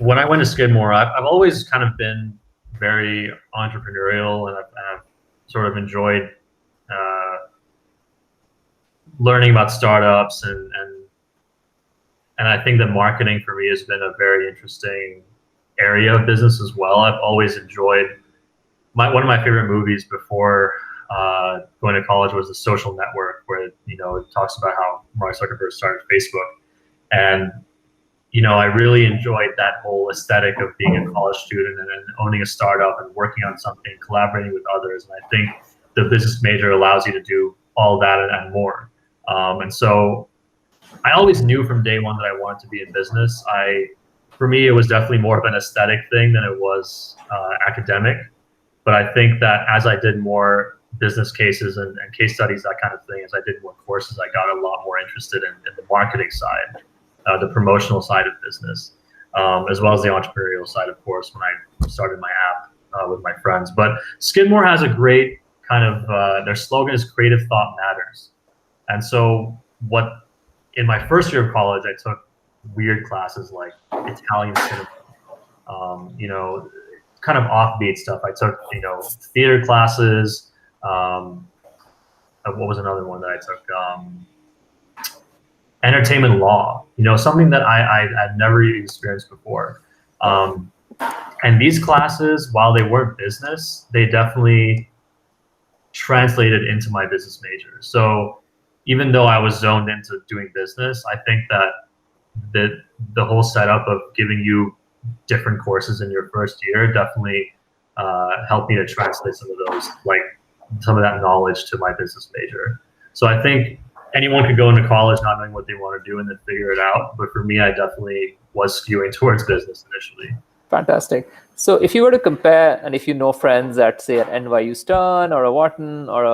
when I went to Skidmore, I've always kind of been very entrepreneurial, and I've sort of enjoyed uh, learning about startups, and I think that marketing for me has been a very interesting area of business as well. I've always enjoyed one of my favorite movies before going to college was The Social Network, where it talks about how Mark Zuckerberg started Facebook, and I really enjoyed that whole aesthetic of being a college student and then owning a startup and working on something, collaborating with others. And I think the business major allows you to do all that and more. And so I always knew from day one that I wanted to be in business. For me, it was definitely more of an aesthetic thing than it was academic. But I think that as I did more business cases and case studies, that kind of thing, as I did more courses, I got a lot more interested in the marketing side, the promotional side of business, as well as the entrepreneurial side, of course, when I started my app with my friends. But Skidmore has a great kind of, their slogan is creative thought matters. And so in my first year of college, I took weird classes like Italian cinema, kind of offbeat stuff. I took, theater classes. What was another one that I took? Entertainment law, something that I'd never experienced before. And these classes, while they weren't business, they definitely translated into my business major. So even though I was zoned into doing business, I think that the whole setup of giving you different courses in your first year definitely helped me to translate some of that knowledge to my business major. So I think anyone could go into college not knowing what they want to do and then figure it out. But for me, I definitely was skewing towards business initially. Fantastic. So if you were to compare, and if you know friends at, say, at NYU Stern or a Wharton or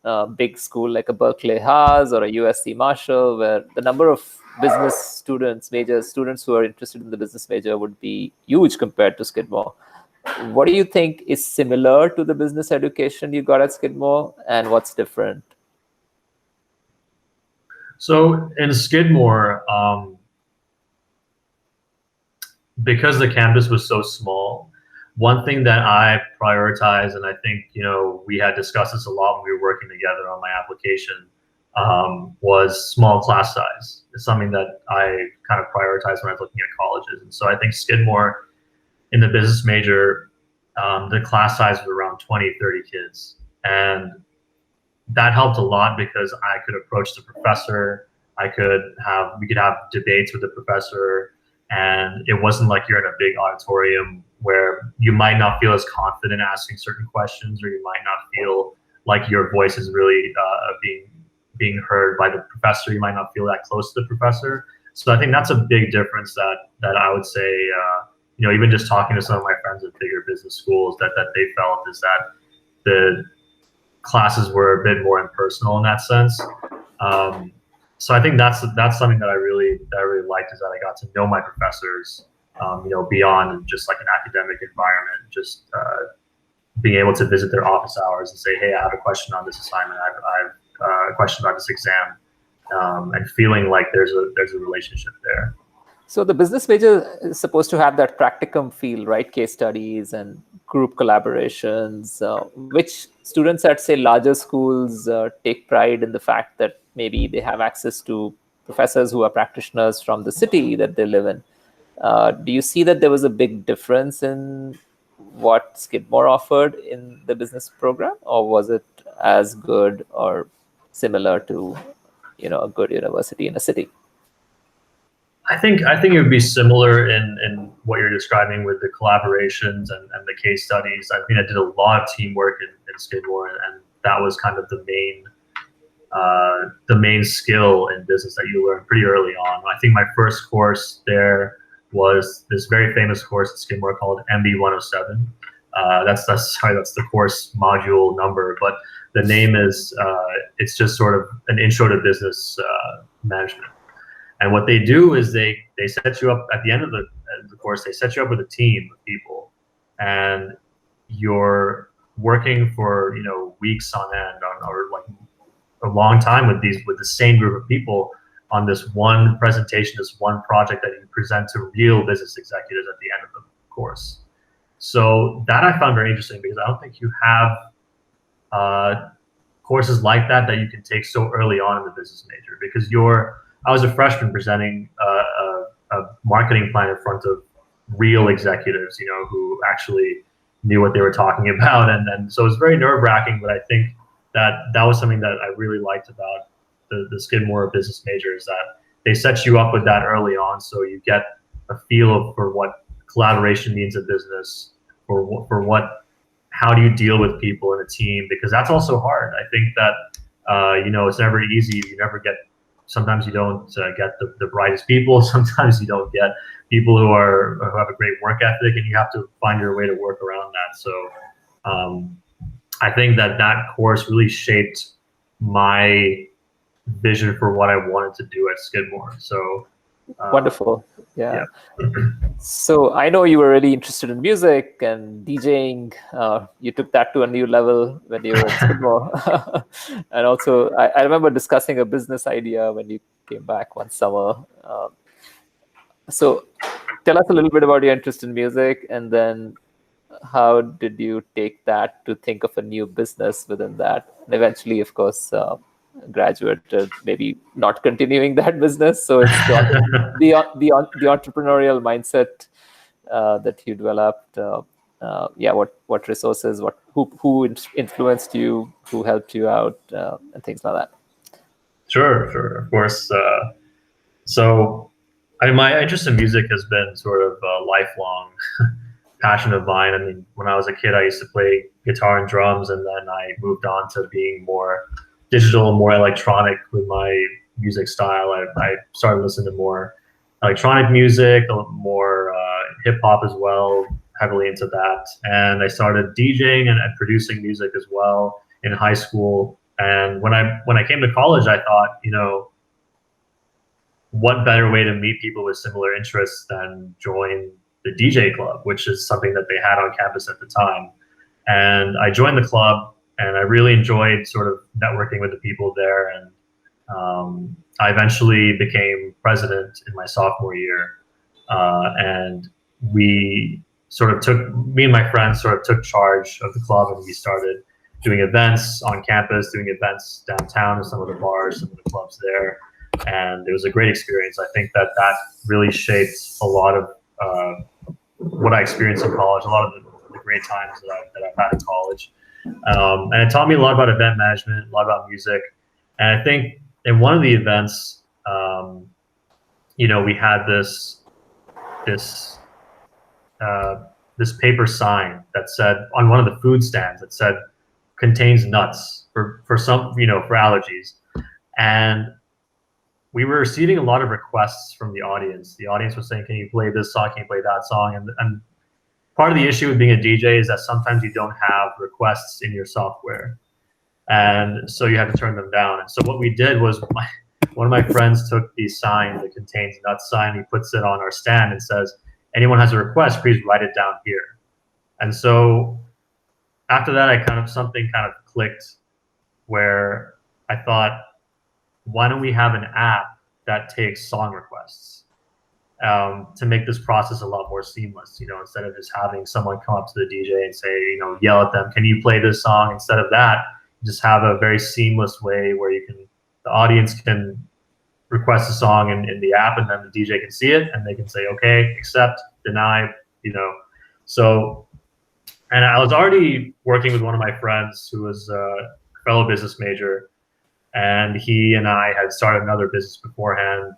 a big school like a Berkeley Haas or a USC Marshall, where the number of business students, major students who are interested in the business major would be huge compared to Skidmore. What do you think is similar to the business education you got at Skidmore, and what's different? So in Skidmore, because the campus was so small, one thing that I prioritize, and I think we had discussed this a lot when we were working together on my application, was small class size. It's something that I kind of prioritize when I was looking at colleges. And so I think Skidmore, in the business major, the class size was around 20, 30 kids. And that helped a lot because I could approach the professor. We could have debates with the professor, and it wasn't like you're in a big auditorium where you might not feel as confident asking certain questions, or you might not feel like your voice is really being heard by the professor. You might not feel that close to the professor. So I think that's a big difference that I would say, even just talking to some of my friends at bigger business schools, that they felt is that the classes were a bit more impersonal in that sense. So I think that's something that I really liked, is that I got to know my professors, beyond just like an academic environment, just being able to visit their office hours and say, hey, I have a question on this assignment. I have a question about this exam, and feeling like there's a relationship there. So the business major is supposed to have that practicum feel, right? Case studies and group collaborations, which students at, say, larger schools take pride in the fact that maybe they have access to professors who are practitioners from the city that they live in. Do you see that there was a big difference in what Skidmore offered in the business program, or was it as good or similar to, a good university in a city? I think it would be similar in what you're describing with the collaborations and the case studies. I mean, I did a lot of teamwork in Skidmore, and that was kind of the main skill in business that you learn pretty early on. I think my first course there was this very famous course at Skidmore called MB 107. That's the course module number, but the name is it's just sort of an intro to business management. And what they do is they set you up at the end of the course. They set you up with a team of people, and you're working for weeks on end, or like a long time with the same group of people on this one presentation, this one project that you present to real business executives at the end of the course. So that I found very interesting, because I don't think you have courses like that you can take so early on in the business major, because I was a freshman presenting a marketing plan in front of real executives, who actually knew what they were talking about. And so it was very nerve-wracking, but I think that was something that I really liked about the Skidmore business major, is that they set you up with that early on, so you get a feel for what collaboration means in business, how do you deal with people in a team, because that's also hard. I think that it's never easy. Sometimes you don't get the brightest people. Sometimes you don't get people who have a great work ethic, and you have to find your way to work around that. So I think that course really shaped my vision for what I wanted to do at Skidmore. So wonderful. Yeah. So I know you were really interested in music and DJing. You took that to a new level when you were at Skidmore. And also, I remember discussing a business idea when you came back one summer. So tell us a little bit about your interest in music, and then how did you take that to think of a new business within that? And eventually, of course, graduated, maybe not continuing that business. So it's the entrepreneurial mindset that you developed. What resources, who influenced you, who helped you out, and things like that. Sure, of course. So my interest in music has been sort of a lifelong passion of mine. I mean, when I was a kid, I used to play guitar and drums, and then I moved on to being more digital, more electronic with my music style. I started listening to more electronic music, more hip hop as well, heavily into that. And I started DJing and producing music as well in high school. And when I came to college, I thought, what better way to meet people with similar interests than join the DJ club, which is something that they had on campus at the time. And I joined the club, and I really enjoyed sort of networking with the people there. And I eventually became president in my sophomore year. And me and my friends sort of took charge of the club, and we started doing events on campus, doing events downtown in some of the bars, some of the clubs there. And it was a great experience. I think that really shaped a lot of what I experienced in college, a lot of the great times that I've had in college. And it taught me a lot about event management, a lot about music. And I think in one of the events, we had this paper sign that said, on one of the food stands, that said, contains nuts for some, for allergies. And we were receiving a lot of requests from the audience. The audience was saying, can you play this song? Can you play that song? And part of the issue with being a DJ is that sometimes you don't have requests in your software. And so you have to turn them down. And so what we did was one of my friends took the sign, the contains nuts sign, he puts it on our stand and says, anyone has a request, please write it down here. And so after that, something kind of clicked, where I thought, why don't we have an app that takes song requests to make this process a lot more seamless? Instead of just having someone come up to the DJ and say, yell at them, can you play this song? Instead of that, just have a very seamless way where the audience can request a song in the app, and then the DJ can see it, and they can say, okay, accept, deny, So, and I was already working with one of my friends who was a fellow business major, and he and I had started another business beforehand,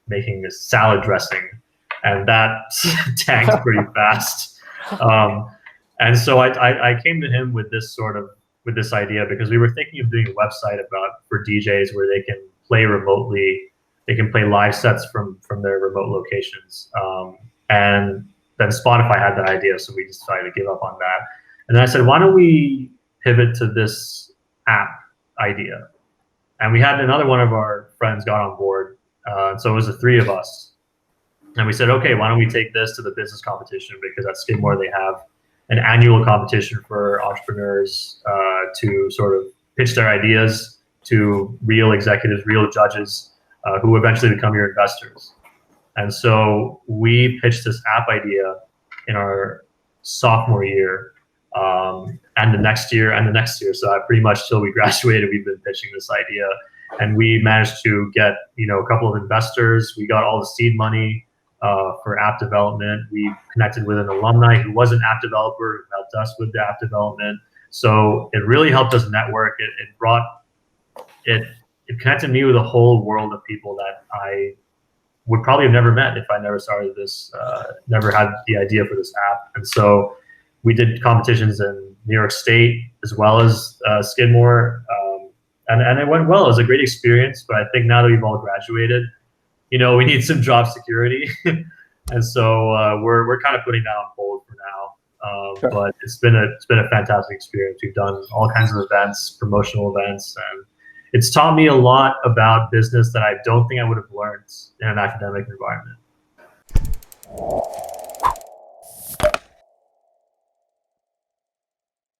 making this salad dressing, and that tanked pretty fast. And so I came to him with this idea, because we were thinking of doing a website for DJs where they can play remotely, they can play live sets from their remote locations. And then Spotify had that idea, so we decided to give up on that. And then I said, why don't we pivot to this app idea? And we had another one of our friends got on board. So it was the three of us. And we said, okay, why don't we take this to the business competition? Because at Skidmore, they have an annual competition for entrepreneurs to sort of pitch their ideas to real executives, real judges. who eventually become your investors. And so we pitched this app idea in our sophomore year, and the next year and the next year. So pretty much till we graduated, we've been pitching this idea, and we managed to get a couple of investors. We got all the seed money for app development. We connected with an alumni who was an app developer who helped us with the app development. So it really helped us network. It connected me with a whole world of people that I would probably have never met if I never started this, never had the idea for this app. And so we did competitions in New York State as well as Skidmore, and it went well. It was a great experience. But I think now that we've all graduated, we need some job security, and so we're kind of putting that on hold for now. Sure. But it's been a fantastic experience. We've done all kinds of events, promotional events, and it's taught me a lot about business that I don't think I would have learned in an academic environment.